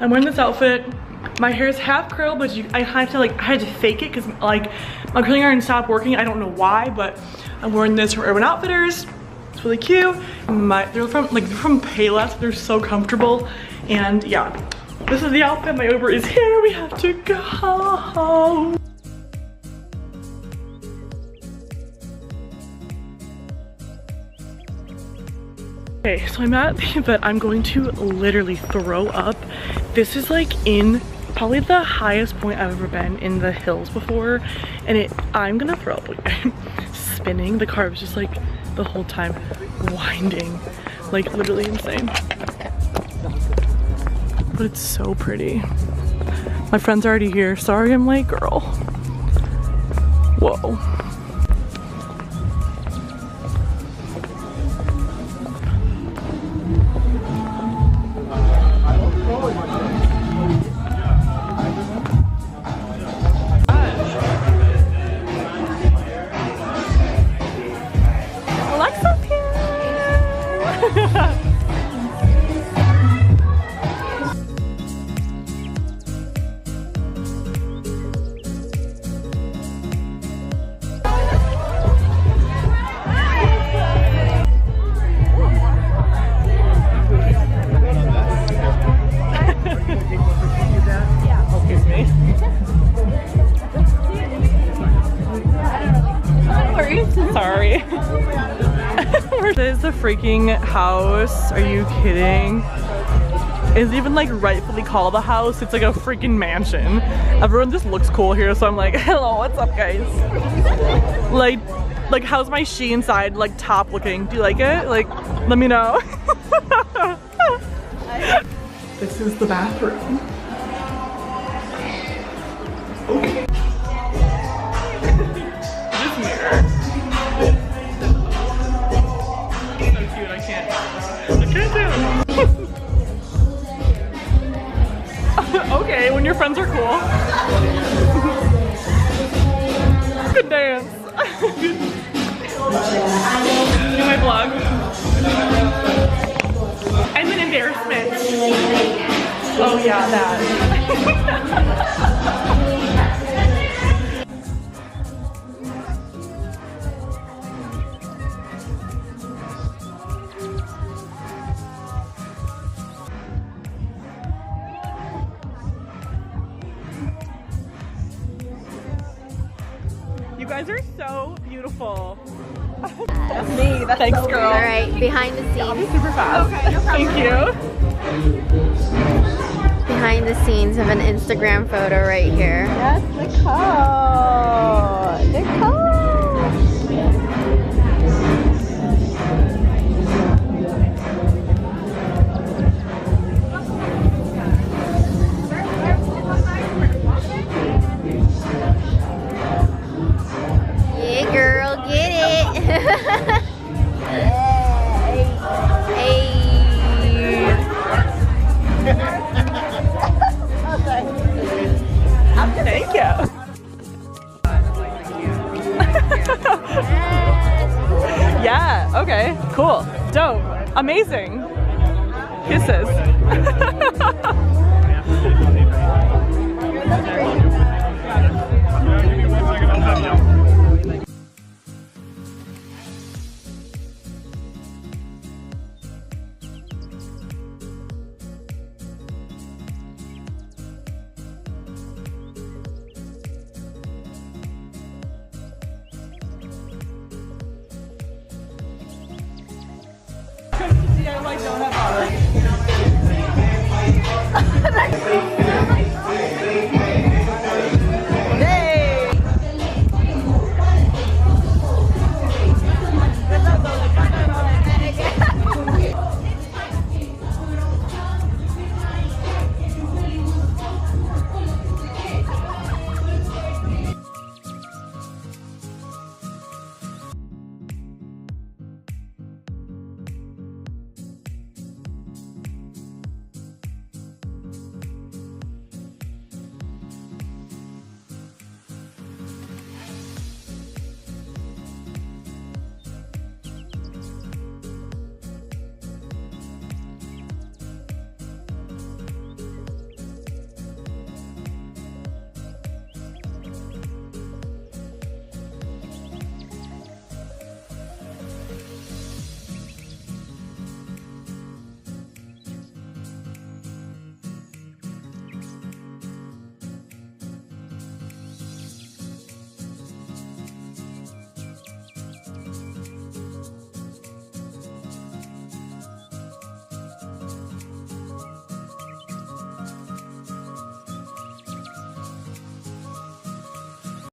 I'm wearing this outfit. My hair is half curled, but I had to fake it because like my curling iron stopped working. I don't know why, but I'm wearing this from Urban Outfitters. It's really cute. They're from Payless. They're so comfortable, and yeah, this is the outfit. My Uber is here. We have to go. Okay, so I'm at the event. I'm going to literally throw up. This is like in probably the highest point I've ever been in the hills before, and I'm gonna throw up. I'm spinning. The car was just like the whole time winding, like literally insane. But it's so pretty. My friend's already here. Sorry I'm late, girl. Whoa. Sorry. This is the freaking house. Are you kidding? It's even like rightfully called a house. It's like a freaking mansion. Everyone just looks cool here, so I'm like, hello, what's up, guys? Like how's my she inside? Like top looking. Do you like it? Like, let me know. This is the bathroom. Okay. This mirror. Okay, when your friends are cool. Good dance. Do my vlog. I'm an embarrassment. Oh yeah, that. You guys are so beautiful. That's me. That's thanks, so girl. All right, behind the scenes. I'll be super fast. Okay, no problem. Thank you. Behind the scenes of an Instagram photo right here. Yes, Nicole. Nicole. Thank you. Yeah, okay, cool, dope, amazing. Kisses. I like don't have